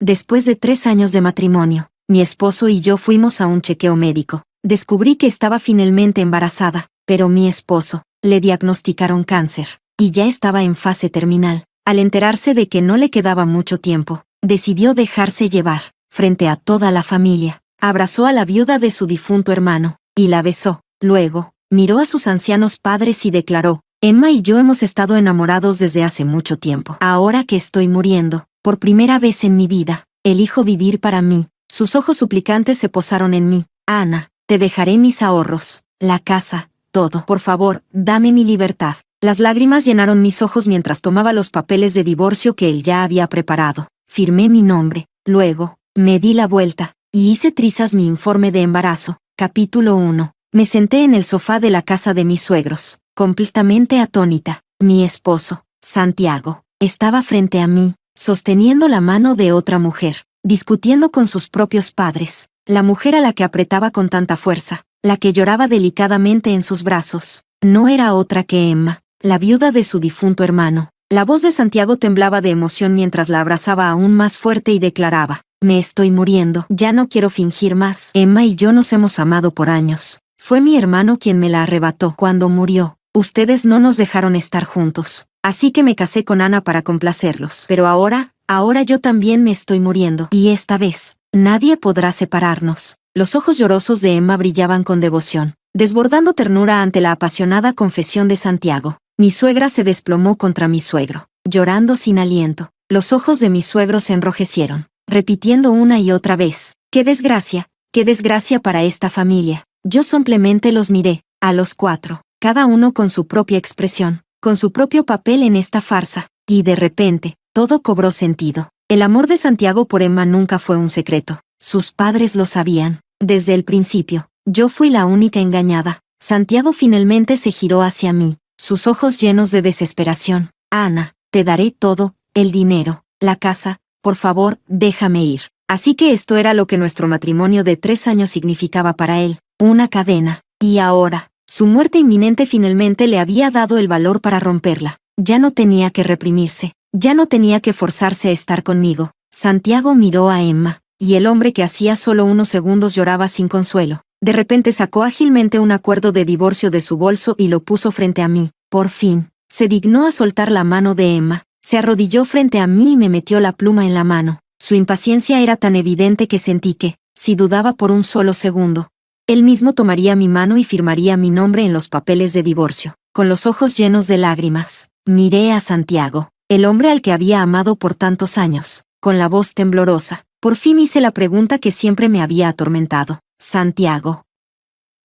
Después de 3 años de matrimonio, mi esposo y yo fuimos a un chequeo médico. Descubrí que estaba finalmente embarazada, pero mi esposo, le diagnosticaron cáncer, y ya estaba en fase terminal. Al enterarse de que no le quedaba mucho tiempo, decidió dejarse llevar, frente a toda la familia. Abrazó a la viuda de su difunto hermano, y la besó. Luego, miró a sus ancianos padres y declaró: Emma y yo hemos estado enamorados desde hace mucho tiempo. Ahora que estoy muriendo, por primera vez en mi vida, elijo vivir para mí. Sus ojos suplicantes se posaron en mí. Ana, te dejaré mis ahorros, la casa, todo. Por favor, dame mi libertad. Las lágrimas llenaron mis ojos mientras tomaba los papeles de divorcio que él ya había preparado. Firmé mi nombre. Luego, me di la vuelta, y hice trizas mi informe de embarazo. Capítulo 1. Me senté en el sofá de la casa de mis suegros, completamente atónita. Mi esposo, Santiago, estaba frente a mí, sosteniendo la mano de otra mujer, discutiendo con sus propios padres. La mujer a la que apretaba con tanta fuerza, la que lloraba delicadamente en sus brazos, no era otra que Emma, la viuda de su difunto hermano. La voz de Santiago temblaba de emoción mientras la abrazaba aún más fuerte y declaraba: me estoy muriendo, ya no quiero fingir más. Emma y yo nos hemos amado por años. Fue mi hermano quien me la arrebató cuando murió. Ustedes no nos dejaron estar juntos, así que me casé con Ana para complacerlos. Pero ahora yo también me estoy muriendo. Y esta vez, nadie podrá separarnos. Los ojos llorosos de Emma brillaban con devoción, desbordando ternura ante la apasionada confesión de Santiago. Mi suegra se desplomó contra mi suegro, llorando sin aliento. Los ojos de mi suegro se enrojecieron, repitiendo una y otra vez: ¡qué desgracia para esta familia! Yo simplemente los miré, a los 4, cada uno con su propia expresión, con su propio papel en esta farsa, y de repente, todo cobró sentido. El amor de Santiago por Emma nunca fue un secreto. Sus padres lo sabían. Desde el principio, yo fui la única engañada. Santiago finalmente se giró hacia mí, sus ojos llenos de desesperación. Ana, te daré todo, el dinero, la casa, por favor, déjame ir. Así que esto era lo que nuestro matrimonio de 3 años significaba para él, una cadena. Y ahora, su muerte inminente finalmente le había dado el valor para romperla. Ya no tenía que reprimirse, ya no tenía que forzarse a estar conmigo. Santiago miró a Emma, y el hombre que hacía solo unos segundos lloraba sin consuelo, de repente sacó ágilmente un acuerdo de divorcio de su bolso y lo puso frente a mí. Por fin, se dignó a soltar la mano de Emma, se arrodilló frente a mí y me metió la pluma en la mano. Su impaciencia era tan evidente que sentí que, si dudaba por un solo segundo, él mismo tomaría mi mano y firmaría mi nombre en los papeles de divorcio. Con los ojos llenos de lágrimas, miré a Santiago, el hombre al que había amado por tantos años. Con la voz temblorosa, por fin hice la pregunta que siempre me había atormentado. Santiago,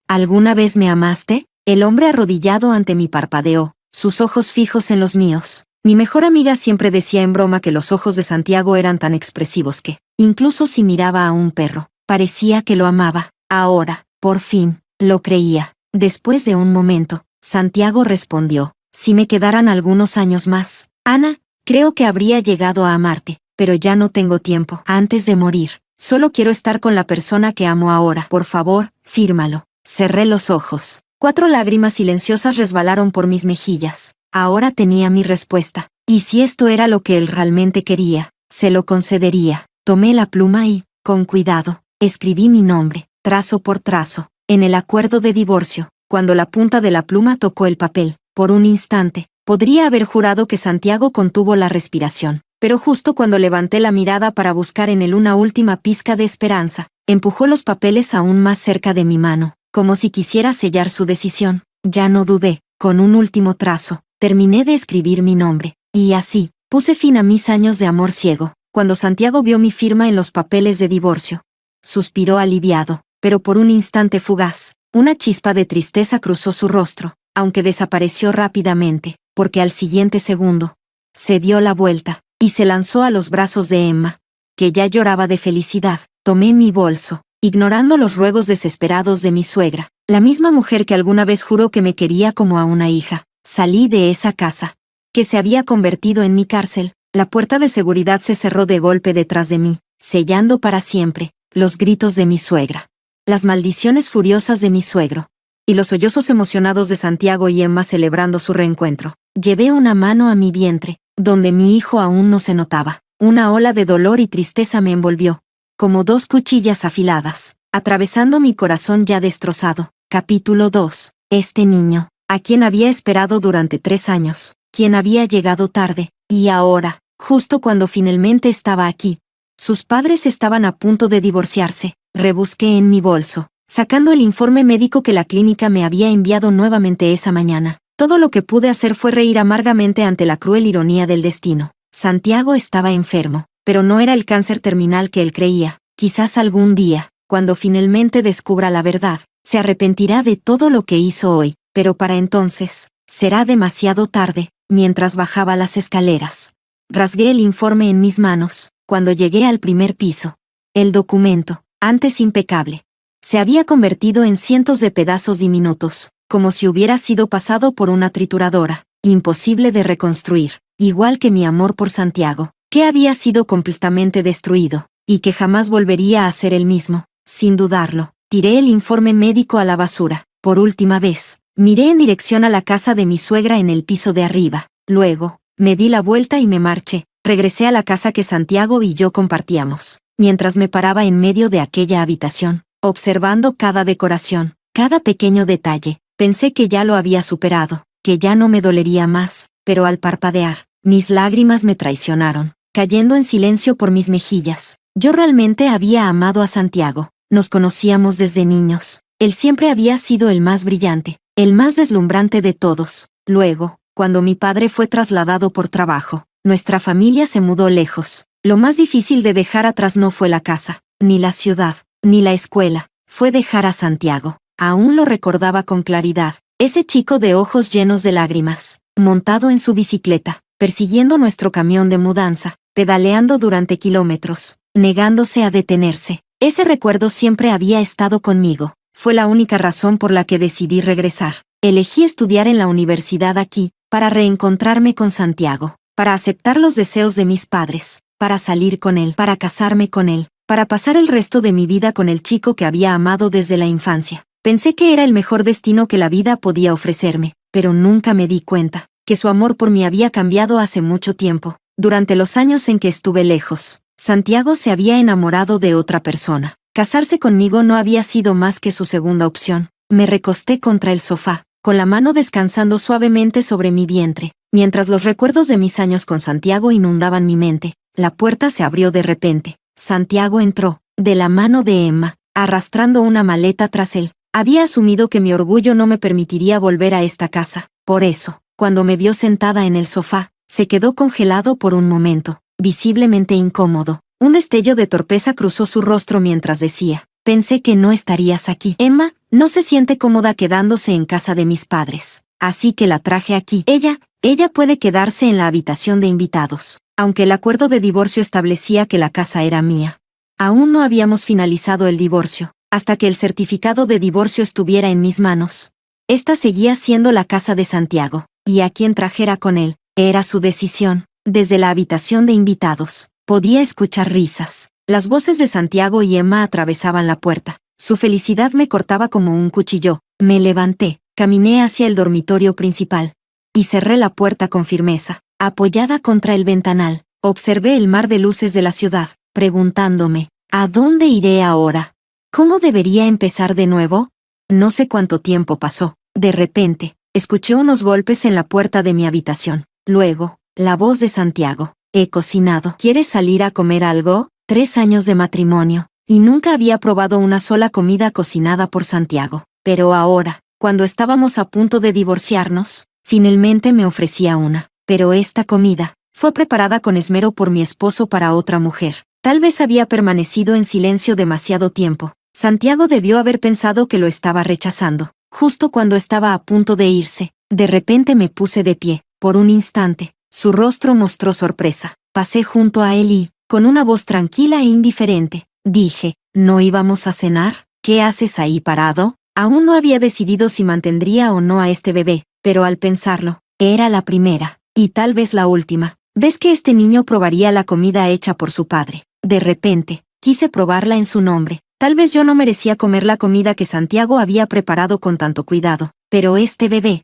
¿alguna vez me amaste? El hombre arrodillado ante mí parpadeó, sus ojos fijos en los míos. Mi mejor amiga siempre decía en broma que los ojos de Santiago eran tan expresivos que, incluso si miraba a un perro, parecía que lo amaba. Ahora, por fin, lo creía. Después de un momento, Santiago respondió: si me quedaran algunos años más, Ana, creo que habría llegado a amarte, pero ya no tengo tiempo. Antes de morir, solo quiero estar con la persona que amo ahora. Por favor, fírmalo. Cerré los ojos. 4 lágrimas silenciosas resbalaron por mis mejillas. Ahora tenía mi respuesta. Y si esto era lo que él realmente quería, se lo concedería. Tomé la pluma y, con cuidado, escribí mi nombre, trazo por trazo, en el acuerdo de divorcio. Cuando la punta de la pluma tocó el papel, por un instante, podría haber jurado que Santiago contuvo la respiración. Pero justo cuando levanté la mirada para buscar en él una última pizca de esperanza, empujó los papeles aún más cerca de mi mano, como si quisiera sellar su decisión. Ya no dudé, con un último trazo, terminé de escribir mi nombre, y así, puse fin a mis años de amor ciego. Cuando Santiago vio mi firma en los papeles de divorcio, suspiró aliviado, pero por un instante fugaz, una chispa de tristeza cruzó su rostro, aunque desapareció rápidamente, porque al siguiente segundo, se dio la vuelta, y se lanzó a los brazos de Emma, que ya lloraba de felicidad. Tomé mi bolso, ignorando los ruegos desesperados de mi suegra, la misma mujer que alguna vez juró que me quería como a una hija. Salí de esa casa, que se había convertido en mi cárcel. La puerta de seguridad se cerró de golpe detrás de mí, sellando para siempre los gritos de mi suegra, las maldiciones furiosas de mi suegro, y los sollozos emocionados de Santiago y Emma celebrando su reencuentro. Llevé una mano a mi vientre, donde mi hijo aún no se notaba. Una ola de dolor y tristeza me envolvió, como dos cuchillas afiladas, atravesando mi corazón ya destrozado. Capítulo 2. Este niño, a quien había esperado durante 3 años, quien había llegado tarde, y ahora, justo cuando finalmente estaba aquí. Sus padres estaban a punto de divorciarse. Rebusqué en mi bolso, sacando el informe médico que la clínica me había enviado nuevamente esa mañana. Todo lo que pude hacer fue reír amargamente ante la cruel ironía del destino. Santiago estaba enfermo, pero no era el cáncer terminal que él creía. Quizás algún día, cuando finalmente descubra la verdad, se arrepentirá de todo lo que hizo hoy, pero para entonces, será demasiado tarde. Mientras bajaba las escaleras, rasgué el informe en mis manos. Cuando llegué al primer piso, el documento, antes impecable, se había convertido en cientos de pedazos diminutos, como si hubiera sido pasado por una trituradora, imposible de reconstruir, igual que mi amor por Santiago, que había sido completamente destruido, y que jamás volvería a ser el mismo. Sin dudarlo, tiré el informe médico a la basura. Por última vez, miré en dirección a la casa de mi suegra en el piso de arriba. Luego, me di la vuelta y me marché. Regresé a la casa que Santiago y yo compartíamos. Mientras me paraba en medio de aquella habitación, observando cada decoración, cada pequeño detalle, pensé que ya lo había superado, que ya no me dolería más, pero al parpadear, mis lágrimas me traicionaron, cayendo en silencio por mis mejillas. Yo realmente había amado a Santiago. Nos conocíamos desde niños. Él siempre había sido el más brillante, el más deslumbrante de todos. Luego, cuando mi padre fue trasladado por trabajo, nuestra familia se mudó lejos. Lo más difícil de dejar atrás no fue la casa, ni la ciudad, ni la escuela, fue dejar a Santiago. Aún lo recordaba con claridad, ese chico de ojos llenos de lágrimas, montado en su bicicleta, persiguiendo nuestro camión de mudanza, pedaleando durante kilómetros, negándose a detenerse. Ese recuerdo siempre había estado conmigo. Fue la única razón por la que decidí regresar. Elegí estudiar en la universidad aquí, para reencontrarme con Santiago, para aceptar los deseos de mis padres, para salir con él, para casarme con él, para pasar el resto de mi vida con el chico que había amado desde la infancia. Pensé que era el mejor destino que la vida podía ofrecerme, pero nunca me di cuenta que su amor por mí había cambiado hace mucho tiempo. Durante los años en que estuve lejos, Santiago se había enamorado de otra persona. Casarse conmigo no había sido más que su segunda opción. Me recosté contra el sofá, con la mano descansando suavemente sobre mi vientre, mientras los recuerdos de mis años con Santiago inundaban mi mente. La puerta se abrió de repente. Santiago entró, de la mano de Emma, arrastrando una maleta tras él. Había asumido que mi orgullo no me permitiría volver a esta casa. Por eso, cuando me vio sentada en el sofá, se quedó congelado por un momento, visiblemente incómodo. Un destello de torpeza cruzó su rostro mientras decía: «Pensé que no estarías aquí. Emma no se siente cómoda quedándose en casa de mis padres, así que la traje aquí. Ella puede quedarse en la habitación de invitados». Aunque el acuerdo de divorcio establecía que la casa era mía, aún no habíamos finalizado el divorcio, hasta que el certificado de divorcio estuviera en mis manos. Esta seguía siendo la casa de Santiago, y a quien trajera con él, era su decisión. Desde la habitación de invitados, podía escuchar risas. Las voces de Santiago y Emma atravesaban la puerta. Su felicidad me cortaba como un cuchillo. Me levanté, caminé hacia el dormitorio principal, y cerré la puerta con firmeza. Apoyada contra el ventanal, observé el mar de luces de la ciudad, preguntándome: ¿a dónde iré ahora? ¿Cómo debería empezar de nuevo? No sé cuánto tiempo pasó. De repente, escuché unos golpes en la puerta de mi habitación. Luego, la voz de Santiago: «He cocinado. ¿Quieres salir a comer algo?». 3 años de matrimonio, y nunca había probado una sola comida cocinada por Santiago. Pero ahora, cuando estábamos a punto de divorciarnos, finalmente me ofrecía una. Pero esta comida fue preparada con esmero por mi esposo para otra mujer. Tal vez había permanecido en silencio demasiado tiempo. Santiago debió haber pensado que lo estaba rechazando. Justo cuando estaba a punto de irse, de repente me puse de pie. Por un instante, su rostro mostró sorpresa. Pasé junto a él y, con una voz tranquila e indiferente, dije: «¿No íbamos a cenar? ¿Qué haces ahí parado?». Aún no había decidido si mantendría o no a este bebé, pero al pensarlo, era la primera, y tal vez la última, vez que este niño probaría la comida hecha por su padre. De repente, quise probarla en su nombre. Tal vez yo no merecía comer la comida que Santiago había preparado con tanto cuidado, pero este bebé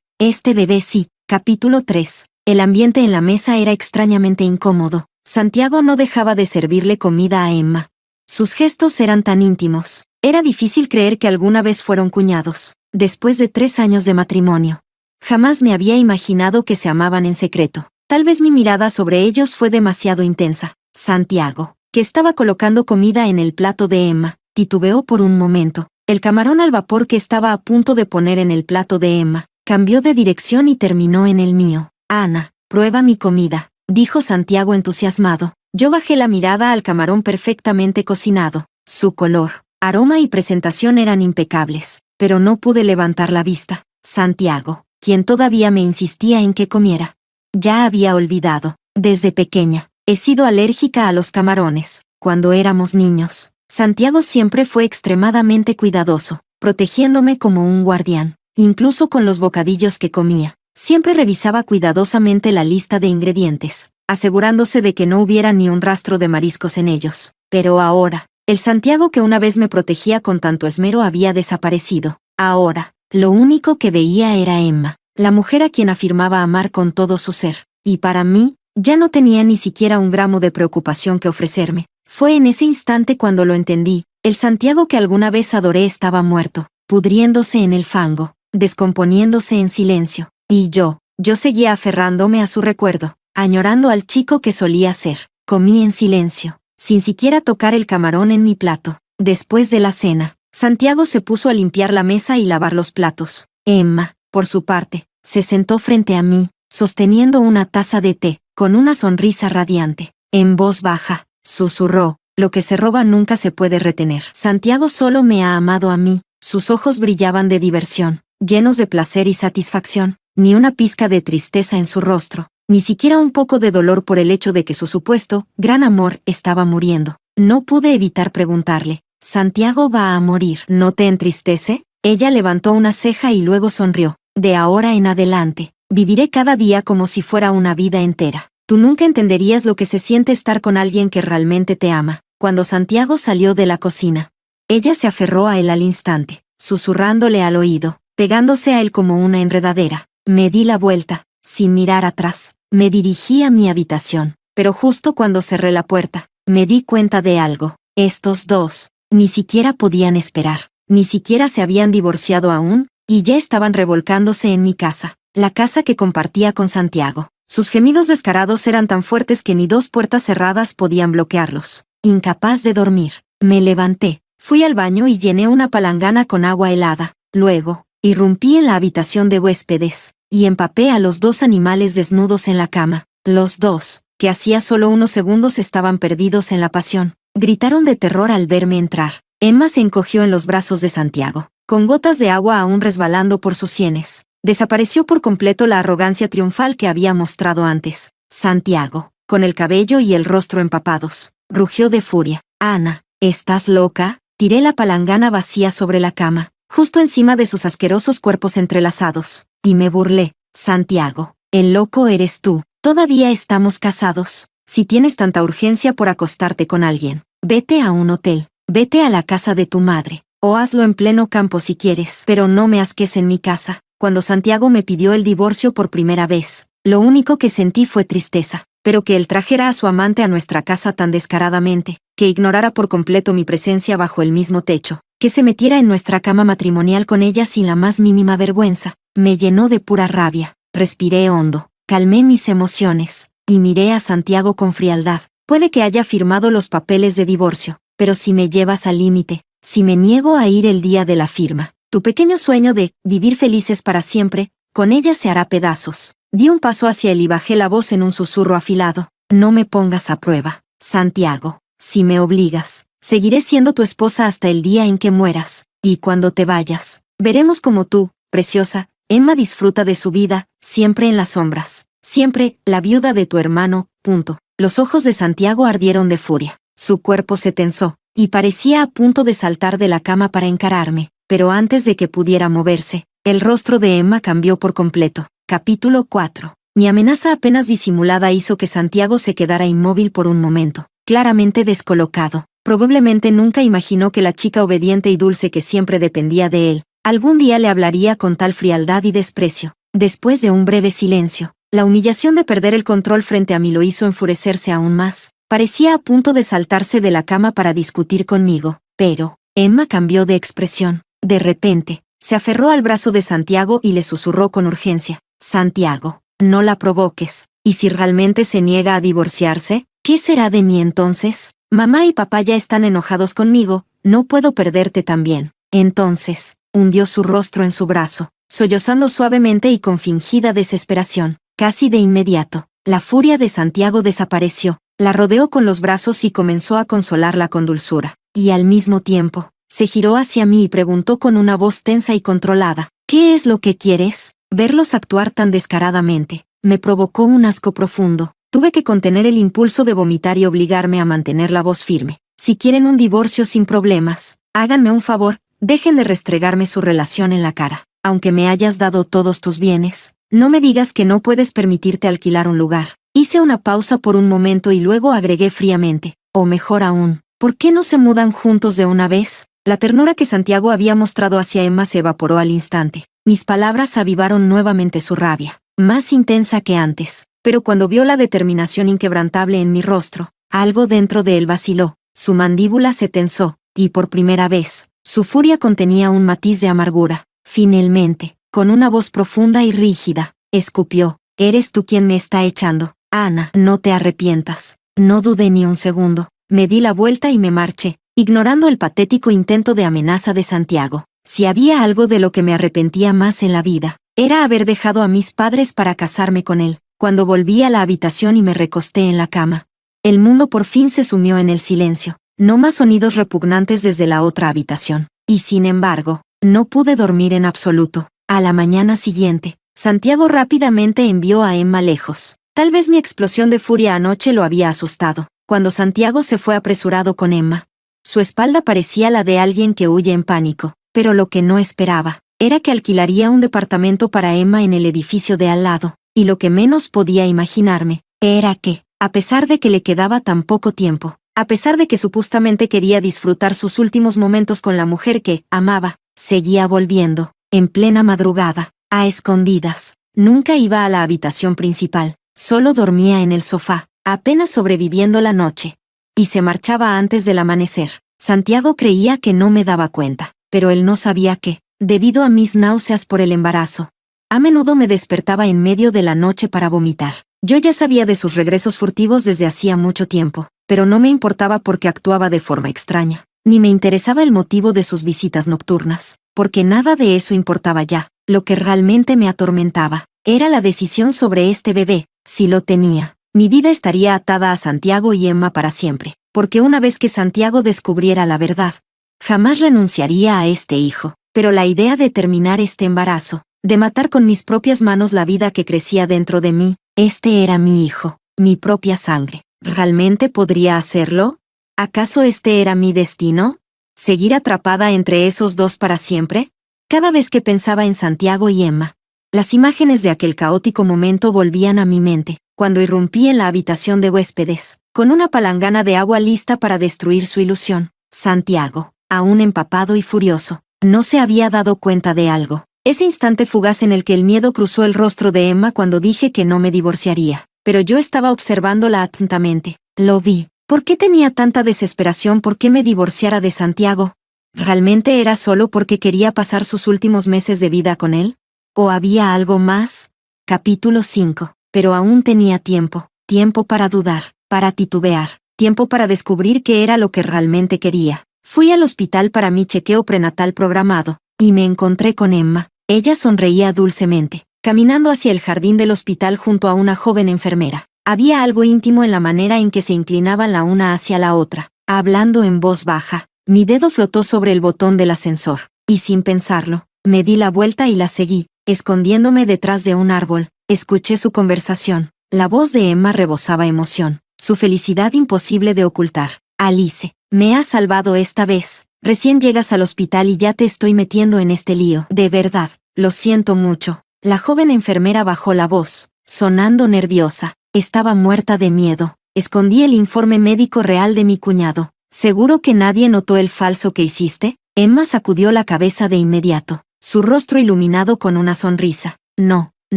sí. Capítulo 3. El ambiente en la mesa era extrañamente incómodo. Santiago no dejaba de servirle comida a Emma. Sus gestos eran tan íntimos. Era difícil creer que alguna vez fueron cuñados, después de 3 años de matrimonio. Jamás me había imaginado que se amaban en secreto. Tal vez mi mirada sobre ellos fue demasiado intensa. Santiago, que estaba colocando comida en el plato de Emma, titubeó por un momento. El camarón al vapor que estaba a punto de poner en el plato de Emma cambió de dirección y terminó en el mío. Ana, prueba mi comida, dijo Santiago entusiasmado. Yo bajé la mirada al camarón perfectamente cocinado. Su color, aroma y presentación eran impecables, pero no pude levantar la vista. Santiago, quien todavía me insistía en que comiera. Ya había olvidado, desde pequeña, he sido alérgica a los camarones. Cuando éramos niños, Santiago siempre fue extremadamente cuidadoso, protegiéndome como un guardián, incluso con los bocadillos que comía. Siempre revisaba cuidadosamente la lista de ingredientes, asegurándose de que no hubiera ni un rastro de mariscos en ellos. Pero ahora, el Santiago que una vez me protegía con tanto esmero había desaparecido. Ahora, lo único que veía era Emma, la mujer a quien afirmaba amar con todo su ser. Y para mí, ya no tenía ni siquiera un gramo de preocupación que ofrecerme. Fue en ese instante cuando lo entendí. El Santiago que alguna vez adoré estaba muerto, pudriéndose en el fango, descomponiéndose en silencio. Y yo seguía aferrándome a su recuerdo, añorando al chico que solía ser. Comí en silencio, sin siquiera tocar el camarón en mi plato. Después de la cena, Santiago se puso a limpiar la mesa y lavar los platos. Emma, por su parte, se sentó frente a mí, sosteniendo una taza de té, con una sonrisa radiante. En voz baja, susurró, lo que se roba nunca se puede retener. Santiago solo me ha amado a mí. Sus ojos brillaban de diversión, llenos de placer y satisfacción. Ni una pizca de tristeza en su rostro, ni siquiera un poco de dolor por el hecho de que su supuesto gran amor estaba muriendo. No pude evitar preguntarle, ¿Santiago va a morir? ¿No te entristece? Ella levantó una ceja y luego sonrió. De ahora en adelante, viviré cada día como si fuera una vida entera. Tú nunca entenderías lo que se siente estar con alguien que realmente te ama. Cuando Santiago salió de la cocina, ella se aferró a él al instante, susurrándole al oído, pegándose a él como una enredadera. Me di la vuelta, sin mirar atrás. Me dirigí a mi habitación, pero justo cuando cerré la puerta, me di cuenta de algo. Estos dos, ni siquiera podían esperar, ni siquiera se habían divorciado aún, y ya estaban revolcándose en mi casa, la casa que compartía con Santiago. Sus gemidos descarados eran tan fuertes que ni 2 puertas cerradas podían bloquearlos. Incapaz de dormir, me levanté, fui al baño y llené una palangana con agua helada. Luego, irrumpí en la habitación de huéspedes, y empapé a los 2 animales desnudos en la cama. Los 2, que hacía solo unos segundos estaban perdidos en la pasión, gritaron de terror al verme entrar. Emma se encogió en los brazos de Santiago, con gotas de agua aún resbalando por sus sienes. Desapareció por completo la arrogancia triunfal que había mostrado antes. Santiago, con el cabello y el rostro empapados, rugió de furia. Ana, ¿estás loca? Tiré la palangana vacía sobre la cama, justo encima de sus asquerosos cuerpos entrelazados, y me burlé. Santiago, el loco eres tú. Todavía estamos casados. Si tienes tanta urgencia por acostarte con alguien, vete a un hotel, vete a la casa de tu madre, o hazlo en pleno campo si quieres, pero no me asques en mi casa. Cuando Santiago me pidió el divorcio por primera vez, lo único que sentí fue tristeza, pero que él trajera a su amante a nuestra casa tan descaradamente, que ignorara por completo mi presencia bajo el mismo techo, que se metiera en nuestra cama matrimonial con ella sin la más mínima vergüenza, me llenó de pura rabia. Respiré hondo, calmé mis emociones, y miré a Santiago con frialdad. Puede que haya firmado los papeles de divorcio, pero si me llevas al límite, si me niego a ir el día de la firma, tu pequeño sueño de vivir felices para siempre, con ella se hará pedazos. Di un paso hacia él y bajé la voz en un susurro afilado. No me pongas a prueba, Santiago. Si me obligas, seguiré siendo tu esposa hasta el día en que mueras. Y cuando te vayas, veremos como tú, preciosa, Emma disfruta de su vida, siempre en las sombras. Siempre, la viuda de tu hermano, punto. Los ojos de Santiago ardieron de furia. Su cuerpo se tensó, y parecía a punto de saltar de la cama para encararme. Pero antes de que pudiera moverse, el rostro de Emma cambió por completo. Capítulo 4. Mi amenaza apenas disimulada hizo que Santiago se quedara inmóvil por un momento, claramente descolocado. Probablemente nunca imaginó que la chica obediente y dulce que siempre dependía de él, algún día le hablaría con tal frialdad y desprecio. Después de un breve silencio, La humillación de perder el control frente a mí lo hizo enfurecerse aún más. Parecía a punto de saltarse de la cama para discutir conmigo, pero Emma cambió de expresión. De repente, se aferró al brazo de Santiago y le susurró con urgencia: Santiago, no la provoques. ¿Y si realmente se niega a divorciarse? ¿Qué será de mí entonces? Mamá y papá ya están enojados conmigo, no puedo perderte también. Entonces, hundió su rostro en su brazo, sollozando suavemente y con fingida desesperación. Casi de inmediato, la furia de Santiago desapareció, la rodeó con los brazos y comenzó a consolarla con dulzura. Y al mismo tiempo, se giró hacia mí y preguntó con una voz tensa y controlada: ¿qué es lo que quieres? Verlos actuar tan descaradamente me provocó un asco profundo. Tuve que contener el impulso de vomitar y obligarme a mantener la voz firme. Si quieren un divorcio sin problemas, háganme un favor, dejen de restregarme su relación en la cara. Aunque me hayas dado todos tus bienes, no me digas que no puedes permitirte alquilar un lugar. Hice una pausa por un momento y luego agregué fríamente: o mejor aún, ¿por qué no se mudan juntos de una vez? La ternura que Santiago había mostrado hacia Emma se evaporó al instante. Mis palabras avivaron nuevamente su rabia, más intensa que antes. Pero cuando vio la determinación inquebrantable en mi rostro, algo dentro de él vaciló, su mandíbula se tensó, y por primera vez, su furia contenía un matiz de amargura. Finalmente, con una voz profunda y rígida, escupió: ¿eres tú quien me está echando? Ana, no te arrepientas. No dudé ni un segundo, me di la vuelta y me marché, ignorando el patético intento de amenaza de Santiago. Si había algo de lo que me arrepentía más en la vida, era haber dejado a mis padres para casarme con él. Cuando volví a la habitación y me recosté en la cama, el mundo por fin se sumió en el silencio. No más sonidos repugnantes desde la otra habitación. Y sin embargo, no pude dormir en absoluto. A la mañana siguiente, Santiago rápidamente envió a Emma lejos. Tal vez mi explosión de furia anoche lo había asustado. Cuando Santiago se fue apresurado con Emma, su espalda parecía la de alguien que huye en pánico. Pero lo que no esperaba era que alquilaría un departamento para Emma en el edificio de al lado. Y lo que menos podía imaginarme era que, a pesar de que le quedaba tan poco tiempo, a pesar de que supuestamente quería disfrutar sus últimos momentos con la mujer que amaba, seguía volviendo, en plena madrugada, a escondidas. Nunca iba a la habitación principal, solo dormía en el sofá, apenas sobreviviendo la noche. Y se marchaba antes del amanecer. Santiago creía que no me daba cuenta, pero él no sabía que, debido a mis náuseas por el embarazo, a menudo me despertaba en medio de la noche para vomitar. Yo ya sabía de sus regresos furtivos desde hacía mucho tiempo, pero no me importaba porque actuaba de forma extraña. Ni me interesaba el motivo de sus visitas nocturnas, porque nada de eso importaba ya. Lo que realmente me atormentaba era la decisión sobre este bebé. Si lo tenía, mi vida estaría atada a Santiago y Emma para siempre, porque una vez que Santiago descubriera la verdad, jamás renunciaría a este hijo. Pero la idea de terminar este embarazo, de matar con mis propias manos la vida que crecía dentro de mí, este era mi hijo, mi propia sangre. ¿Realmente podría hacerlo? ¿Acaso este era mi destino? ¿Seguir atrapada entre esos dos para siempre? Cada vez que pensaba en Santiago y Emma, las imágenes de aquel caótico momento volvían a mi mente, cuando irrumpí en la habitación de huéspedes, con una palangana de agua lista para destruir su ilusión. Santiago, aún empapado y furioso, no se había dado cuenta de algo. Ese instante fugaz en el que el miedo cruzó el rostro de Emma cuando dije que no me divorciaría. Pero yo estaba observándola atentamente. Lo vi. ¿Por qué tenía tanta desesperación por que me divorciara de Santiago? ¿Realmente era solo porque quería pasar sus últimos meses de vida con él? ¿O había algo más? Capítulo 5. Pero aún tenía tiempo. Tiempo para dudar, para titubear. Tiempo para descubrir qué era lo que realmente quería. Fui al hospital para mi chequeo prenatal programado, y me encontré con Emma. Ella sonreía dulcemente, caminando hacia el jardín del hospital junto a una joven enfermera. Había algo íntimo en la manera en que se inclinaban la una hacia la otra, hablando en voz baja. Mi dedo flotó sobre el botón del ascensor, y sin pensarlo, me di la vuelta y la seguí, escondiéndome detrás de un árbol. Escuché su conversación. La voz de Emma rebosaba emoción, su felicidad imposible de ocultar. Alice, me has salvado esta vez. Recién llegas al hospital y ya te estoy metiendo en este lío. De verdad, lo siento mucho. La joven enfermera bajó la voz, sonando nerviosa. Estaba muerta de miedo. Escondí el informe médico real de mi cuñado. ¿Seguro que nadie notó el falso que hiciste? Emma sacudió la cabeza de inmediato, su rostro iluminado con una sonrisa. No,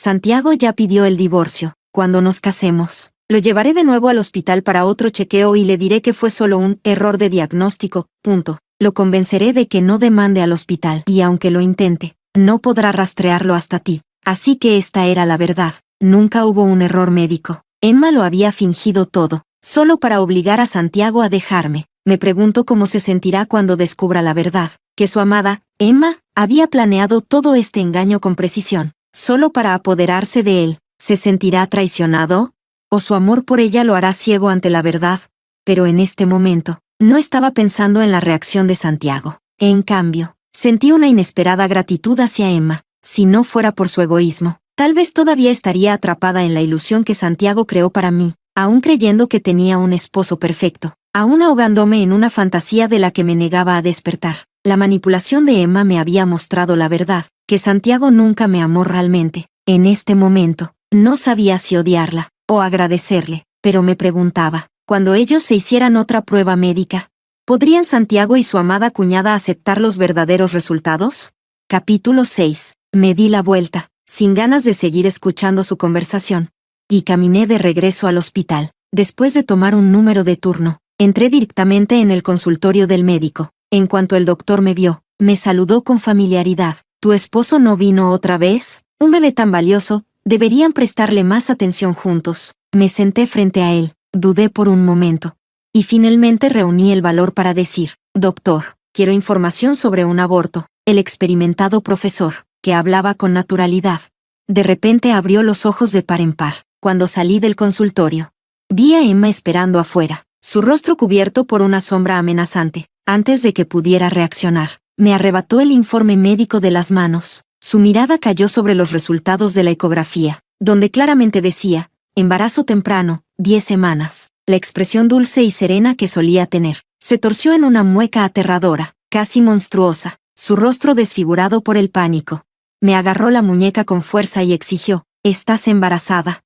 Santiago ya pidió el divorcio. Cuando nos casemos, lo llevaré de nuevo al hospital para otro chequeo y le diré que fue solo un error de diagnóstico, punto. Lo convenceré de que no demande al hospital y aunque lo intente, no podrá rastrearlo hasta ti. Así que esta era la verdad. Nunca hubo un error médico. Emma lo había fingido todo, solo para obligar a Santiago a dejarme. Me pregunto cómo se sentirá cuando descubra la verdad, que su amada, Emma, había planeado todo este engaño con precisión, solo para apoderarse de él. ¿Se sentirá traicionado? ¿O su amor por ella lo hará ciego ante la verdad? Pero en este momento, no estaba pensando en la reacción de Santiago. En cambio, sentí una inesperada gratitud hacia Emma. Si no fuera por su egoísmo, tal vez todavía estaría atrapada en la ilusión que Santiago creó para mí, aún creyendo que tenía un esposo perfecto, aún ahogándome en una fantasía de la que me negaba a despertar. La manipulación de Emma me había mostrado la verdad, que Santiago nunca me amó realmente. En este momento, no sabía si odiarla o agradecerle, pero me preguntaba, cuando ellos se hicieran otra prueba médica, ¿podrían Santiago y su amada cuñada aceptar los verdaderos resultados? Capítulo 6. Me di la vuelta, sin ganas de seguir escuchando su conversación, y caminé de regreso al hospital. Después de tomar un número de turno, entré directamente en el consultorio del médico. En cuanto el doctor me vio, me saludó con familiaridad. ¿Tu esposo no vino otra vez? Un bebé tan valioso, deberían prestarle más atención juntos. Me senté frente a él, dudé por un momento, y finalmente reuní el valor para decir, doctor, quiero información sobre un aborto. El experimentado profesor, que hablaba con naturalidad, de repente abrió los ojos de par en par. Cuando salí del consultorio, vi a Emma esperando afuera, su rostro cubierto por una sombra amenazante. Antes de que pudiera reaccionar, me arrebató el informe médico de las manos. Su mirada cayó sobre los resultados de la ecografía, donde claramente decía, embarazo temprano, 10 semanas. La expresión dulce y serena que solía tener, se torció en una mueca aterradora, casi monstruosa, su rostro desfigurado por el pánico. Me agarró la muñeca con fuerza y exigió, ¿estás embarazada?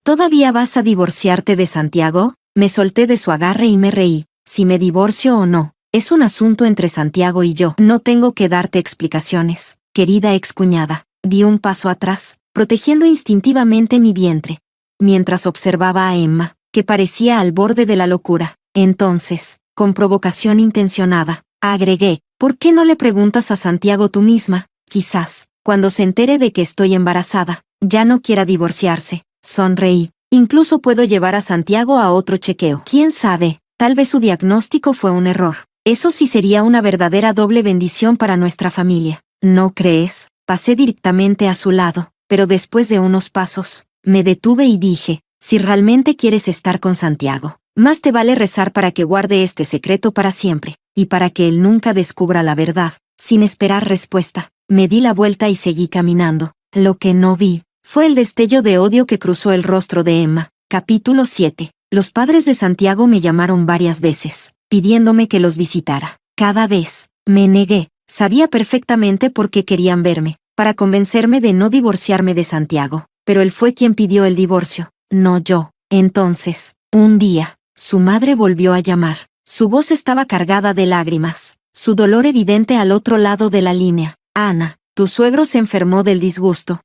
¿Todavía vas a divorciarte de Santiago? Me solté de su agarre y me reí. Si me divorcio o no, es un asunto entre Santiago y yo. No tengo que darte explicaciones, querida excuñada. Di un paso atrás, protegiendo instintivamente mi vientre, mientras observaba a Emma, que parecía al borde de la locura. Entonces, con provocación intencionada, agregué, ¿por qué no le preguntas a Santiago tú misma? Quizás, cuando se entere de que estoy embarazada, ya no quiera divorciarse. Sonreí. Incluso puedo llevar a Santiago a otro chequeo. ¿Quién sabe? Tal vez su diagnóstico fue un error. Eso sí sería una verdadera doble bendición para nuestra familia. ¿No crees? Pasé directamente a su lado, pero después de unos pasos, me detuve y dije, si realmente quieres estar con Santiago, más te vale rezar para que guarde este secreto para siempre, y para que él nunca descubra la verdad. Sin esperar respuesta, me di la vuelta y seguí caminando. Lo que no vi fue el destello de odio que cruzó el rostro de Emma. Capítulo 7. Los padres de Santiago me llamaron varias veces, pidiéndome que los visitara. Cada vez, me negué. Sabía perfectamente por qué querían verme, para convencerme de no divorciarme de Santiago. Pero él fue quien pidió el divorcio, no yo. Entonces, un día, su madre volvió a llamar. Su voz estaba cargada de lágrimas, su dolor evidente al otro lado de la línea. Ana, tu suegro se enfermó del disgusto.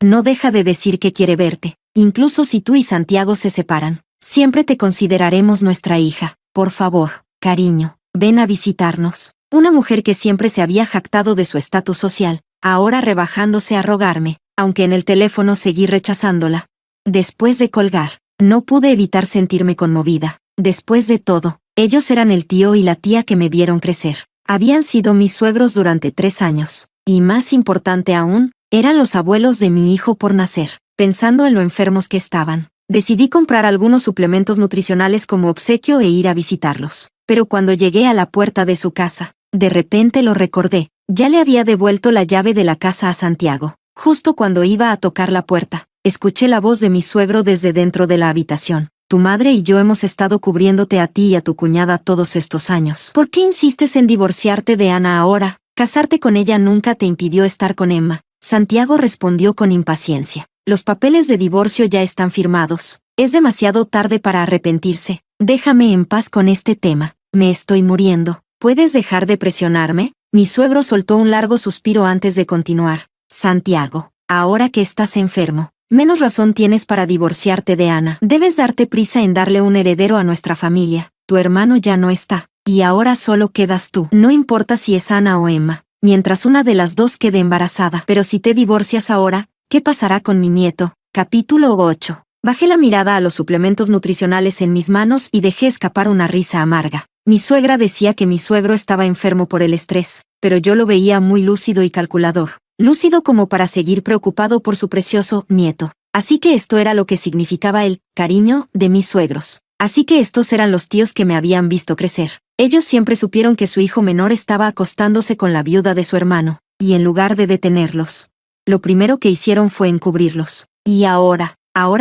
No deja de decir que quiere verte. Incluso si tú y Santiago se separan, siempre te consideraremos nuestra hija. Por favor, cariño, ven a visitarnos. Una mujer que siempre se había jactado de su estatus social, ahora rebajándose a rogarme, aunque en el teléfono seguí rechazándola. Después de colgar, no pude evitar sentirme conmovida. Después de todo, ellos eran el tío y la tía que me vieron crecer. Habían sido mis suegros durante 3 años. Y más importante aún, eran los abuelos de mi hijo por nacer. Pensando en lo enfermos que estaban, decidí comprar algunos suplementos nutricionales como obsequio e ir a visitarlos. Pero cuando llegué a la puerta de su casa, de repente lo recordé. Ya le había devuelto la llave de la casa a Santiago. Justo cuando iba a tocar la puerta, escuché la voz de mi suegro desde dentro de la habitación. Tu madre y yo hemos estado cubriéndote a ti y a tu cuñada todos estos años. ¿Por qué insistes en divorciarte de Ana ahora? Casarte con ella nunca te impidió estar con Emma. Santiago respondió con impaciencia. Los papeles de divorcio ya están firmados. Es demasiado tarde para arrepentirse. Déjame en paz con este tema. Me estoy muriendo. ¿Puedes dejar de presionarme? Mi suegro soltó un largo suspiro antes de continuar. Santiago, Ahora que estás enfermo, menos razón tienes para divorciarte de Ana. Debes darte prisa en darle un heredero a nuestra familia. Tu hermano ya no está, y ahora solo quedas tú. No importa si es Ana o Emma, mientras una de las dos quede embarazada. Pero si te divorcias ahora, ¿qué pasará con mi nieto? Capítulo 8. Bajé la mirada a los suplementos nutricionales en mis manos y dejé escapar una risa amarga. Mi suegra decía que mi suegro estaba enfermo por el estrés, pero yo lo veía muy lúcido y calculador. Lúcido como para seguir preocupado por su precioso nieto. Así que esto era lo que significaba el cariño de mis suegros. Así que estos eran los tíos que me habían visto crecer. Ellos siempre supieron que su hijo menor estaba acostándose con la viuda de su hermano, y en lugar de detenerlos, lo primero que hicieron fue encubrirlos. Y ahora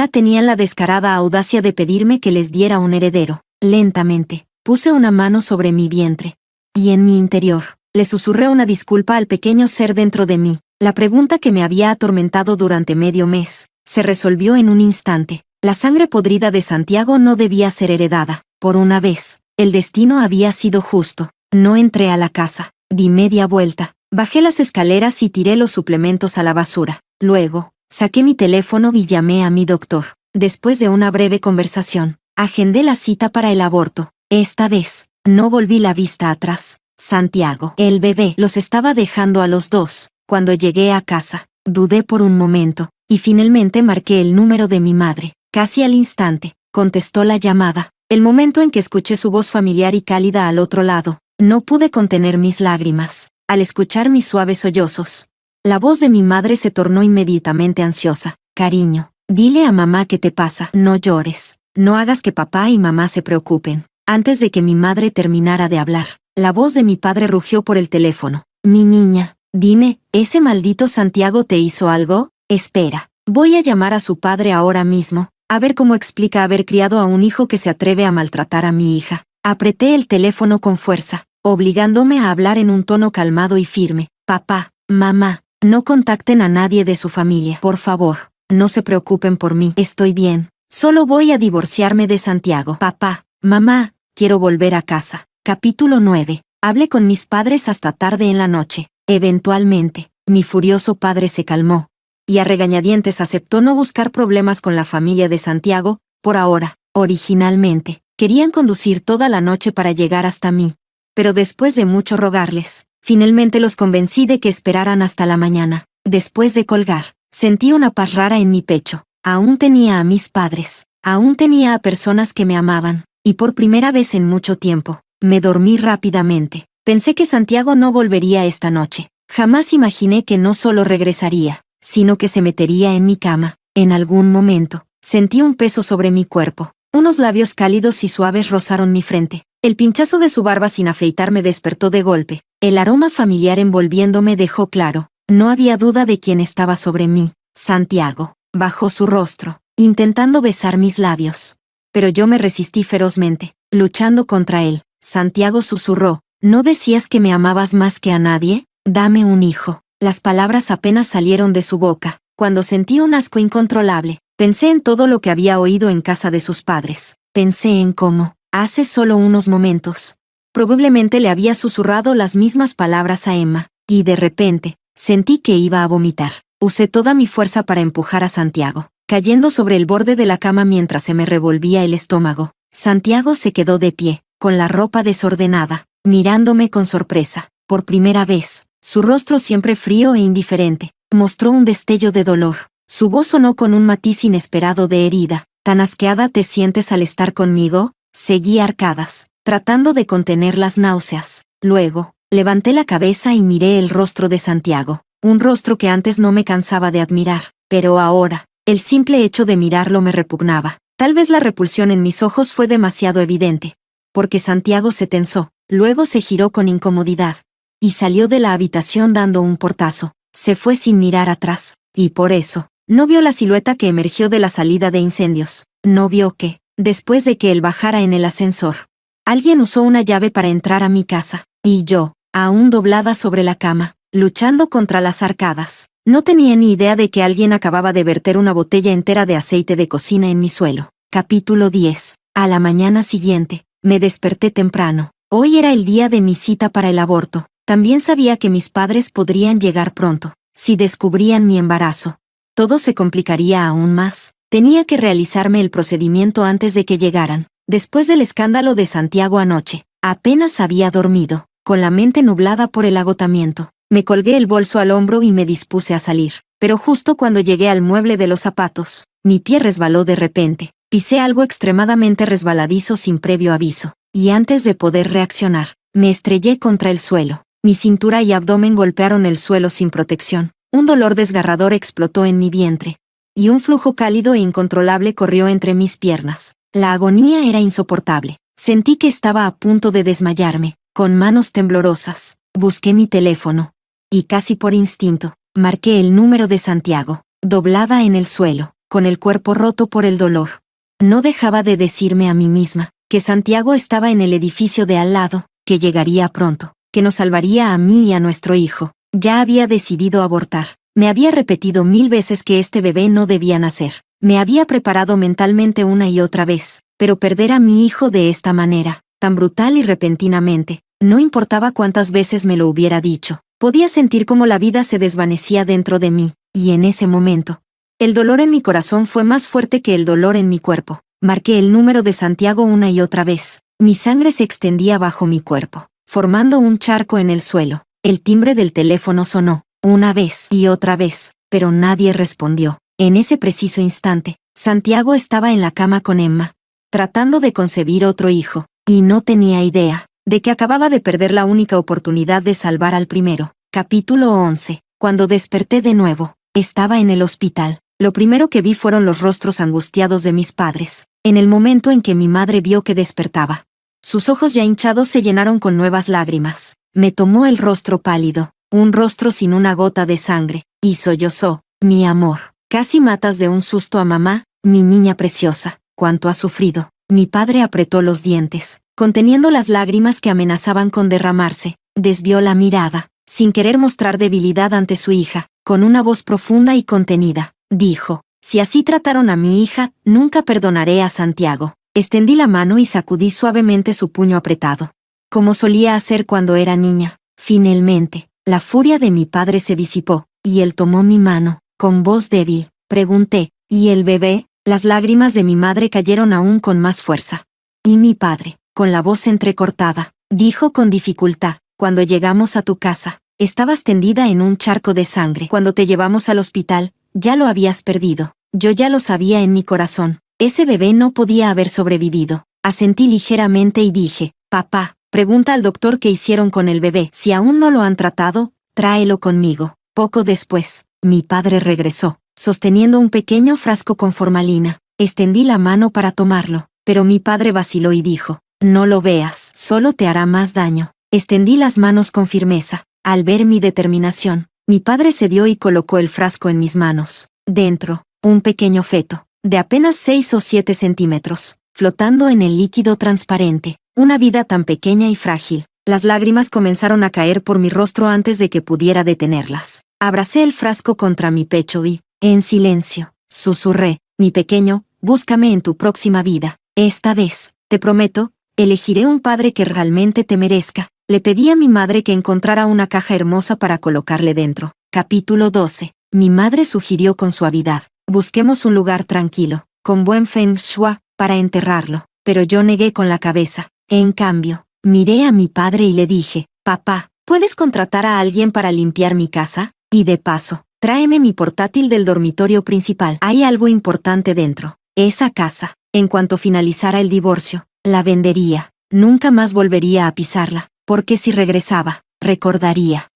tenían la descarada audacia de pedirme que les diera un heredero. Lentamente, puse una mano sobre mi vientre. Y en mi interior, le susurré una disculpa al pequeño ser dentro de mí. La pregunta que me había atormentado durante medio mes, se resolvió en un instante. La sangre podrida de Santiago no debía ser heredada. Por una vez, el destino había sido justo. No entré a la casa. Di media vuelta. Bajé las escaleras y tiré los suplementos a la basura. Luego, saqué mi teléfono y llamé a mi doctor. Después de una breve conversación, agendé la cita para el aborto. Esta vez, no volví la vista atrás. Santiago, el bebé, los estaba dejando a los dos. Cuando llegué a casa, dudé por un momento, y finalmente marqué el número de mi madre. Casi al instante, contestó la llamada. El momento en que escuché su voz familiar y cálida al otro lado, no pude contener mis lágrimas. Al escuchar mis suaves sollozos, la voz de mi madre se tornó inmediatamente ansiosa. Cariño, dile a mamá qué te pasa. No llores. No hagas que papá y mamá se preocupen. Antes de que mi madre terminara de hablar, la voz de mi padre rugió por el teléfono. Mi niña, dime, ¿ese maldito Santiago te hizo algo? Espera, voy a llamar a su padre ahora mismo, a ver cómo explica haber criado a un hijo que se atreve a maltratar a mi hija. Apreté el teléfono con fuerza, obligándome a hablar en un tono calmado y firme. Papá, mamá, no contacten a nadie de su familia. Por favor, no se preocupen por mí. Estoy bien. Solo voy a divorciarme de Santiago. Papá, mamá, quiero volver a casa. Capítulo 9. Hablé con mis padres hasta tarde en la noche. Eventualmente, mi furioso padre se calmó, y a regañadientes aceptó no buscar problemas con la familia de Santiago, por ahora. Originalmente, querían conducir toda la noche para llegar hasta mí. Pero después de mucho rogarles, finalmente los convencí de que esperaran hasta la mañana. Después de colgar, sentí una paz rara en mi pecho. Aún tenía a mis padres, aún tenía a personas que me amaban, y por primera vez en mucho tiempo, me dormí rápidamente. Pensé que Santiago no volvería esta noche. Jamás imaginé que no solo regresaría, sino que se metería en mi cama. En algún momento, sentí un peso sobre mi cuerpo. Unos labios cálidos y suaves rozaron mi frente. El pinchazo de su barba sin afeitar me despertó de golpe. El aroma familiar envolviéndome dejó claro. No había duda de quién estaba sobre mí. Santiago. Bajó su rostro, intentando besar mis labios. Pero yo me resistí ferozmente, luchando contra él. Santiago susurró. ¿No decías que me amabas más que a nadie? Dame un hijo. Las palabras apenas salieron de su boca, cuando sentí un asco incontrolable. Pensé en todo lo que había oído en casa de sus padres. Pensé en cómo, hace solo unos momentos, probablemente le había susurrado las mismas palabras a Emma, y de repente, sentí que iba a vomitar. Usé toda mi fuerza para empujar a Santiago, cayendo sobre el borde de la cama mientras se me revolvía el estómago. Santiago se quedó de pie, con la ropa desordenada, mirándome con sorpresa. Por primera vez, su rostro siempre frío e indiferente, mostró un destello de dolor. Su voz sonó con un matiz inesperado de herida. ¿Tan asqueada te sientes al estar conmigo? Seguí arcadas, tratando de contener las náuseas. Luego, levanté la cabeza y miré el rostro de Santiago, un rostro que antes no me cansaba de admirar, pero ahora, el simple hecho de mirarlo me repugnaba. Tal vez la repulsión en mis ojos fue demasiado evidente, porque Santiago se tensó, luego se giró con incomodidad, y salió de la habitación dando un portazo. Se fue sin mirar atrás, y por eso, no vio la silueta que emergió de la salida de incendios. No vio que, después de que él bajara en el ascensor, alguien usó una llave para entrar a mi casa, y yo, aún doblada sobre la cama, luchando contra las arcadas, no tenía ni idea de que alguien acababa de verter una botella entera de aceite de cocina en mi suelo. Capítulo 10. A la mañana siguiente, me desperté temprano. Hoy era el día de mi cita para el aborto. También sabía que mis padres podrían llegar pronto. Si descubrían mi embarazo, todo se complicaría aún más. Tenía que realizarme el procedimiento antes de que llegaran. Después del escándalo de Santiago anoche, apenas había dormido, con la mente nublada por el agotamiento. Me colgué el bolso al hombro y me dispuse a salir. Pero justo cuando llegué al mueble de los zapatos, mi pie resbaló de repente. Pisé algo extremadamente resbaladizo sin previo aviso, y antes de poder reaccionar, me estrellé contra el suelo. Mi cintura y abdomen golpearon el suelo sin protección. Un dolor desgarrador explotó en mi vientre, y un flujo cálido e incontrolable corrió entre mis piernas. La agonía era insoportable. Sentí que estaba a punto de desmayarme. Con manos temblorosas, busqué mi teléfono, y casi por instinto, marqué el número de Santiago, doblada en el suelo, con el cuerpo roto por el dolor. No dejaba de decirme a mí misma que Santiago estaba en el edificio de al lado, que llegaría pronto, que nos salvaría a mí y a nuestro hijo. Ya había decidido abortar. Me había repetido 1000 veces que este bebé no debía nacer. Me había preparado mentalmente una y otra vez, pero perder a mi hijo de esta manera, tan brutal y repentinamente, no importaba cuántas veces me lo hubiera dicho. Podía sentir cómo la vida se desvanecía dentro de mí, y en ese momento, el dolor en mi corazón fue más fuerte que el dolor en mi cuerpo. Marqué el número de Santiago una y otra vez. Mi sangre se extendía bajo mi cuerpo, formando un charco en el suelo. El timbre del teléfono sonó, una vez y otra vez, pero nadie respondió. En ese preciso instante, Santiago estaba en la cama con Emma, tratando de concebir otro hijo, y no tenía idea de que acababa de perder la única oportunidad de salvar al primero. Capítulo 11. Cuando desperté de nuevo, estaba en el hospital. Lo primero que vi fueron los rostros angustiados de mis padres. En el momento en que mi madre vio que despertaba, sus ojos ya hinchados se llenaron con nuevas lágrimas. Me tomó el rostro pálido, un rostro sin una gota de sangre, y sollozó: mi amor, casi matas de un susto a mamá, mi niña preciosa, cuánto has sufrido. Mi padre apretó los dientes, conteniendo las lágrimas que amenazaban con derramarse. Desvió la mirada, sin querer mostrar debilidad ante su hija. Con una voz profunda y contenida, dijo: si así trataron a mi hija, nunca perdonaré a Santiago. Extendí la mano y sacudí suavemente su puño apretado, como solía hacer cuando era niña. Finalmente, la furia de mi padre se disipó, y él tomó mi mano. Con voz débil, pregunté: ¿y el bebé? Las lágrimas de mi madre cayeron aún con más fuerza. Y mi padre, con la voz entrecortada, dijo con dificultad: cuando llegamos a tu casa, estabas tendida en un charco de sangre. Cuando te llevamos al hospital, ya lo habías perdido. Yo ya lo sabía en mi corazón. Ese bebé no podía haber sobrevivido. Asentí ligeramente y dije: papá, pregunta al doctor qué hicieron con el bebé. Si aún no lo han tratado, tráelo conmigo. Poco después, mi padre regresó, sosteniendo un pequeño frasco con formalina. Extendí la mano para tomarlo, pero mi padre vaciló y dijo: no lo veas, solo te hará más daño. Extendí las manos con firmeza. Al ver mi determinación, mi padre cedió y colocó el frasco en mis manos. Dentro, un pequeño feto, de apenas 6 o 7 centímetros, flotando en el líquido transparente. Una vida tan pequeña y frágil. Las lágrimas comenzaron a caer por mi rostro antes de que pudiera detenerlas. Abracé el frasco contra mi pecho y, en silencio, susurré: mi pequeño, búscame en tu próxima vida. Esta vez, te prometo, elegiré un padre que realmente te merezca. Le pedí a mi madre que encontrara una caja hermosa para colocarle dentro. Capítulo 12. Mi madre sugirió con suavidad: busquemos un lugar tranquilo, con buen feng shui, para enterrarlo. Pero yo negué con la cabeza. En cambio, miré a mi padre y le dije: papá, ¿puedes contratar a alguien para limpiar mi casa? Y de paso, tráeme mi portátil del dormitorio principal. Hay algo importante dentro. Esa casa, en cuanto finalizara el divorcio, la vendería. Nunca más volvería a pisarla. Porque si regresaba, recordaría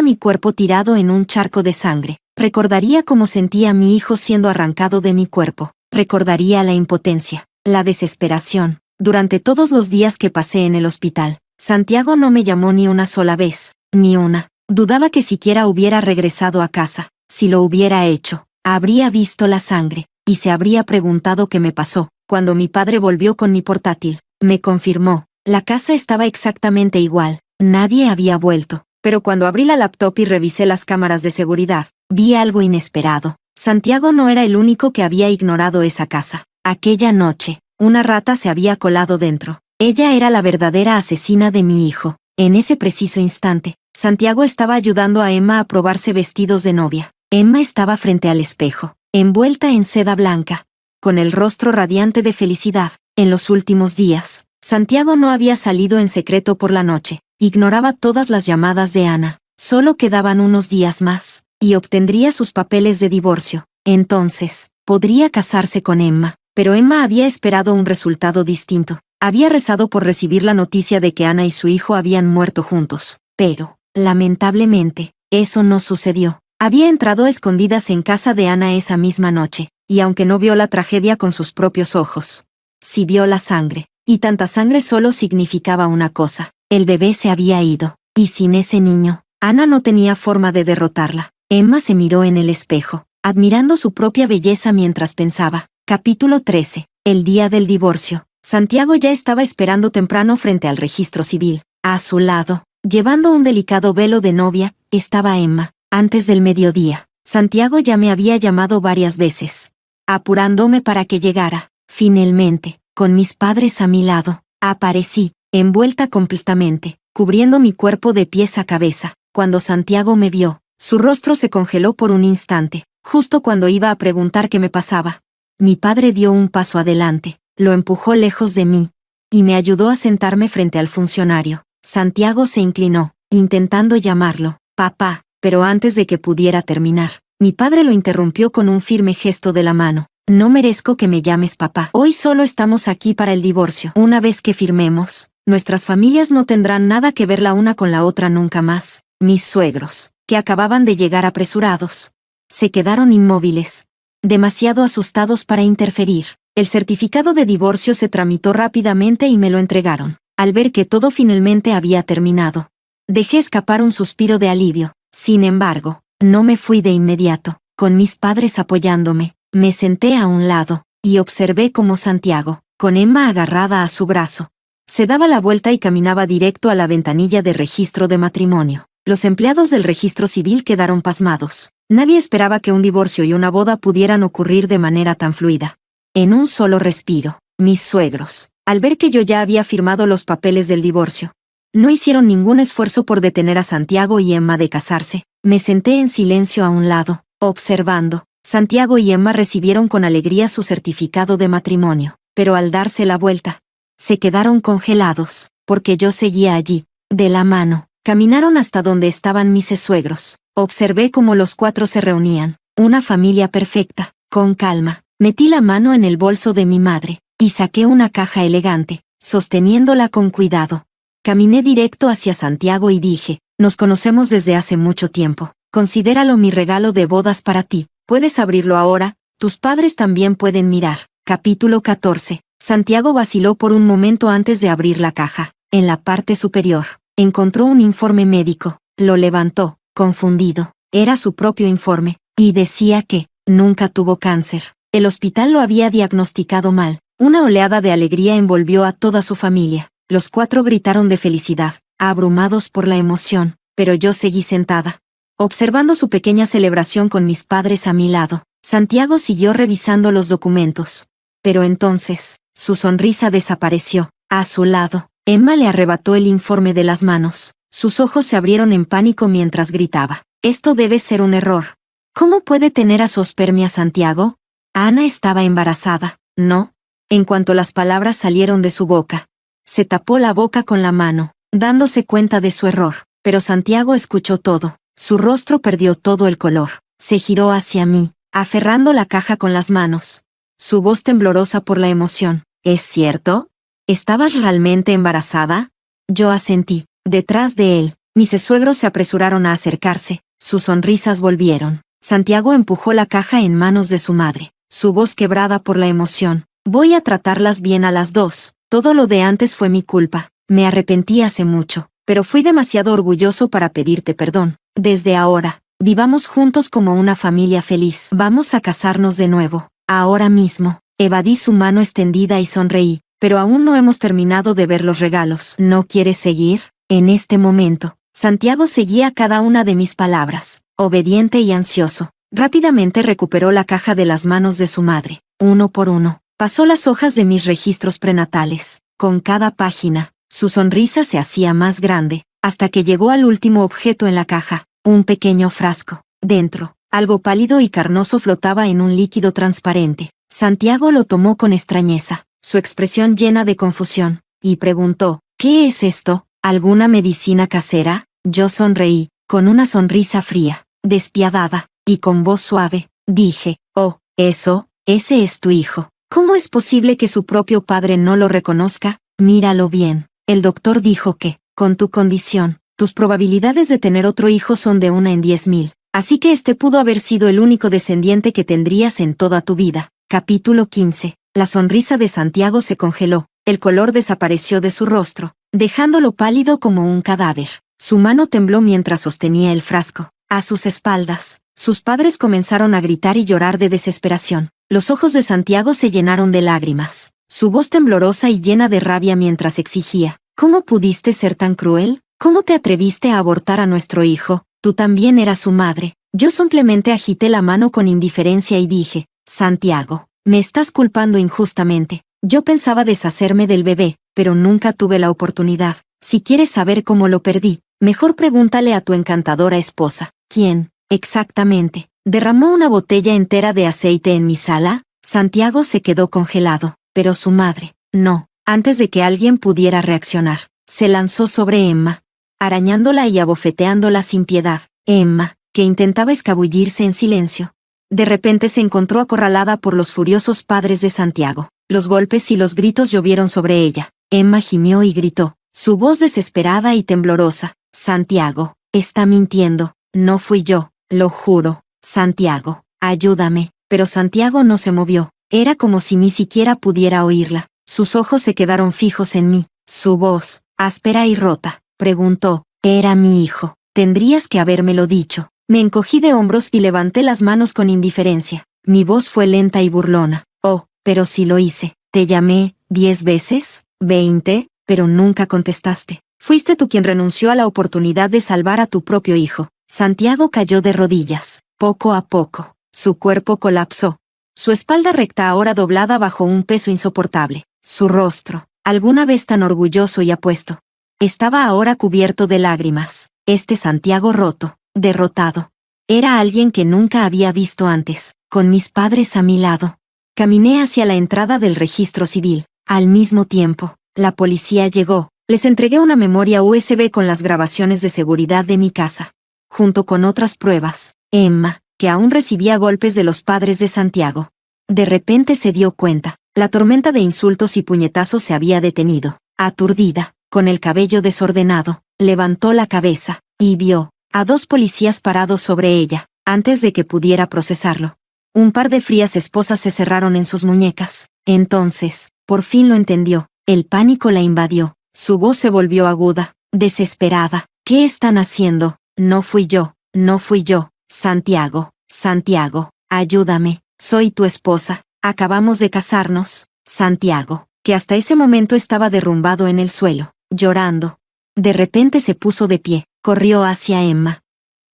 mi cuerpo tirado en un charco de sangre. Recordaría cómo sentía a mi hijo siendo arrancado de mi cuerpo. Recordaría la impotencia, la desesperación. Durante todos los días que pasé en el hospital, Santiago no me llamó ni una sola vez, ni una. Dudaba que siquiera hubiera regresado a casa. Si lo hubiera hecho, habría visto la sangre, y se habría preguntado qué me pasó. Cuando mi padre volvió con mi portátil, me confirmó: la casa estaba exactamente igual, nadie había vuelto. Pero cuando abrí la laptop y revisé las cámaras de seguridad, vi algo inesperado. Santiago no era el único que había ignorado esa casa. Aquella noche, una rata se había colado dentro. Ella era la verdadera asesina de mi hijo. En ese preciso instante, Santiago estaba ayudando a Emma a probarse vestidos de novia. Emma estaba frente al espejo, envuelta en seda blanca, con el rostro radiante de felicidad. En los últimos días, Santiago no había salido en secreto por la noche. Ignoraba todas las llamadas de Ana. Solo quedaban unos días más, y obtendría sus papeles de divorcio. Entonces, podría casarse con Emma. Pero Emma había esperado un resultado distinto. Había rezado por recibir la noticia de que Ana y su hijo habían muerto juntos. Pero, lamentablemente, eso no sucedió. Había entrado a escondidas en casa de Ana esa misma noche, y aunque no vio la tragedia con sus propios ojos, sí vio la sangre. Y tanta sangre solo significaba una cosa: el bebé se había ido. Y sin ese niño, Ana no tenía forma de derrotarla. Emma se miró en el espejo, admirando su propia belleza mientras pensaba. Capítulo 13. El día del divorcio. Santiago ya estaba esperando temprano frente al registro civil. A su lado, llevando un delicado velo de novia, estaba Emma. Antes del mediodía, Santiago ya me había llamado varias veces, apurándome para que llegara. Finalmente, con mis padres a mi lado, aparecí, envuelta completamente, cubriendo mi cuerpo de pies a cabeza. Cuando Santiago me vio, su rostro se congeló por un instante, justo cuando iba a preguntar qué me pasaba. Mi padre dio un paso adelante, lo empujó lejos de mí, y me ayudó a sentarme frente al funcionario. Santiago se inclinó, intentando llamarlo papá, pero antes de que pudiera terminar, mi padre lo interrumpió con un firme gesto de la mano. No merezco que me llames papá. Hoy solo estamos aquí para el divorcio. Una vez que firmemos, nuestras familias no tendrán nada que ver la una con la otra nunca más. Mis suegros, que acababan de llegar apresurados, se quedaron inmóviles, demasiado asustados para interferir. El certificado de divorcio se tramitó rápidamente y me lo entregaron. Al ver que todo finalmente había terminado, dejé escapar un suspiro de alivio. Sin embargo, no me fui de inmediato. Con mis padres apoyándome, me senté a un lado, y observé cómo Santiago, con Emma agarrada a su brazo, se daba la vuelta y caminaba directo a la ventanilla de registro de matrimonio. Los empleados del registro civil quedaron pasmados. Nadie esperaba que un divorcio y una boda pudieran ocurrir de manera tan fluida. En un solo respiro, mis suegros, al ver que yo ya había firmado los papeles del divorcio, no hicieron ningún esfuerzo por detener a Santiago y Emma de casarse. Me senté en silencio a un lado, observando. Santiago y Emma recibieron con alegría su certificado de matrimonio, pero al darse la vuelta, se quedaron congelados, porque yo seguía allí, de la mano. Caminaron hasta donde estaban mis suegros. Observé cómo los cuatro se reunían, una familia perfecta. Con calma, metí la mano en el bolso de mi madre, y saqué una caja elegante, sosteniéndola con cuidado. Caminé directo hacia Santiago y dije: nos conocemos desde hace mucho tiempo. Considéralo mi regalo de bodas para ti. Puedes abrirlo ahora, tus padres también pueden mirar. Capítulo 14. Santiago vaciló por un momento antes de abrir la caja. En la parte superior, encontró un informe médico. Lo levantó, confundido. Era su propio informe, y decía que nunca tuvo cáncer. El hospital lo había diagnosticado mal. Una oleada de alegría envolvió a toda su familia. Los cuatro gritaron de felicidad, abrumados por la emoción, pero yo seguí sentada, observando su pequeña celebración con mis padres a mi lado. Santiago siguió revisando los documentos. Pero entonces, su sonrisa desapareció. A su lado, Emma le arrebató el informe de las manos. Sus ojos se abrieron en pánico mientras gritaba: esto debe ser un error. ¿Cómo puede tener azoospermia Santiago? Ana estaba embarazada, ¿no? En cuanto las palabras salieron de su boca, se tapó la boca con la mano, dándose cuenta de su error. Pero Santiago escuchó todo. Su rostro perdió todo el color. Se giró hacia mí, aferrando la caja con las manos. Su voz temblorosa por la emoción. ¿Es cierto? ¿Estabas realmente embarazada? Yo asentí. Detrás de él, mis suegros se apresuraron a acercarse. Sus sonrisas volvieron. Santiago empujó la caja en manos de su madre, su voz quebrada por la emoción. Voy a tratarlas bien a las dos. Todo lo de antes fue mi culpa. Me arrepentí hace mucho, pero fui demasiado orgulloso para pedirte perdón. Desde ahora, vivamos juntos como una familia feliz. Vamos a casarnos de nuevo, ahora mismo. Evadí su mano extendida y sonreí, pero aún no hemos terminado de ver los regalos. ¿No quieres seguir? En este momento, Santiago seguía cada una de mis palabras, obediente y ansioso. Rápidamente recuperó la caja de las manos de su madre. Uno por uno, pasó las hojas de mis registros prenatales. Con cada página, su sonrisa se hacía más grande. hasta que llegó al último objeto en la caja, un pequeño frasco. Dentro, algo pálido y carnoso flotaba en un líquido transparente. Santiago lo tomó con extrañeza, su expresión llena de confusión, y preguntó, ¿qué es esto? ¿Alguna medicina casera? Yo sonreí, con una sonrisa fría, despiadada, y con voz suave, dije, oh, ese es tu hijo. ¿Cómo es posible que su propio padre no lo reconozca? Míralo bien. El doctor dijo que, con tu condición, tus probabilidades de tener otro hijo son de 1 en 10.000. Así que este pudo haber sido el único descendiente que tendrías en toda tu vida. Capítulo 15. La sonrisa de Santiago se congeló, el color desapareció de su rostro, dejándolo pálido como un cadáver. Su mano tembló mientras sostenía el frasco. A sus espaldas, sus padres comenzaron a gritar y llorar de desesperación. Los ojos de Santiago se llenaron de lágrimas. Su voz temblorosa y llena de rabia mientras exigía, ¿cómo pudiste ser tan cruel? ¿Cómo te atreviste a abortar a nuestro hijo? Tú también eras su madre. Yo simplemente agité la mano con indiferencia y dije, Santiago, me estás culpando injustamente. Yo pensaba deshacerme del bebé, pero nunca tuve la oportunidad. Si quieres saber cómo lo perdí, mejor pregúntale a tu encantadora esposa. ¿Quién, exactamente, derramó una botella entera de aceite en mi sala? Santiago se quedó congelado, pero su madre, no. Antes de que alguien pudiera reaccionar, se lanzó sobre Emma, arañándola y abofeteándola sin piedad. Emma, que intentaba escabullirse en silencio, de repente se encontró acorralada por los furiosos padres de Santiago. Los golpes y los gritos llovieron sobre ella. Emma gimió y gritó, su voz desesperada y temblorosa, Santiago, está mintiendo, no fui yo, lo juro. Santiago, ayúdame. Pero Santiago no se movió, era como si ni siquiera pudiera oírla. Sus ojos se quedaron fijos en mí. Su voz, áspera y rota, preguntó, era mi hijo, tendrías que habérmelo dicho. Me encogí de hombros y levanté las manos con indiferencia. Mi voz fue lenta y burlona. Oh, pero sí lo hice. Te llamé, 10 veces, 20, pero nunca contestaste. Fuiste tú quien renunció a la oportunidad de salvar a tu propio hijo. Santiago cayó de rodillas. Poco a poco, su cuerpo colapsó. Su espalda recta ahora doblada bajo un peso insoportable. Su rostro, alguna vez tan orgulloso y apuesto, estaba ahora cubierto de lágrimas. Santiago roto, derrotado. Era alguien que nunca había visto antes. Con mis padres a mi lado, caminé hacia la entrada del registro civil. Al mismo tiempo, la policía llegó. Les entregué una memoria USB con las grabaciones de seguridad de mi casa, junto con otras pruebas. Emma, que aún recibía golpes de los padres de Santiago, de repente se dio cuenta. La tormenta de insultos y puñetazos se había detenido. Aturdida, con el cabello desordenado, levantó la cabeza y vio a 2 policías parados sobre ella, antes de que pudiera procesarlo. Un par de frías esposas se cerraron en sus muñecas. Entonces, por fin lo entendió. El pánico la invadió. Su voz se volvió aguda, desesperada. ¿Qué están haciendo? No fui yo, no fui yo. Santiago, Santiago, ayúdame. Soy tu esposa. Acabamos de casarnos. Santiago, que hasta ese momento estaba derrumbado en el suelo, llorando. De repente se puso de pie, corrió hacia Emma.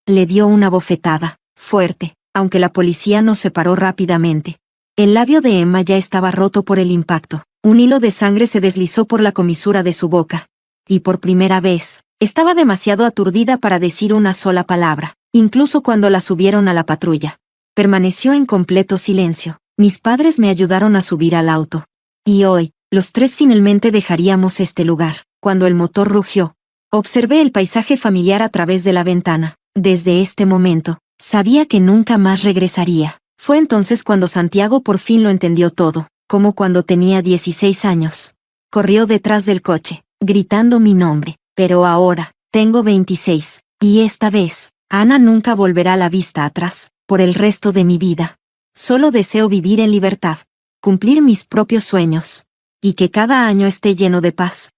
Le dio una bofetada, fuerte, aunque la policía nos separó rápidamente. El labio de Emma ya estaba roto por el impacto. Un hilo de sangre se deslizó por la comisura de su boca. Y por primera vez, estaba demasiado aturdida para decir una sola palabra, incluso cuando la subieron a la patrulla. Permaneció en completo silencio. Mis padres me ayudaron a subir al auto. Y hoy, los 3 finalmente dejaríamos este lugar. Cuando el motor rugió, observé el paisaje familiar a través de la ventana. Desde este momento, sabía que nunca más regresaría. Fue entonces cuando Santiago por fin lo entendió todo, como cuando tenía 16 años. Corrió detrás del coche, gritando mi nombre. Pero ahora, tengo 26, y esta vez, Ana nunca volverá la vista atrás, por el resto de mi vida. Solo deseo vivir en libertad, cumplir mis propios sueños, y que cada año esté lleno de paz.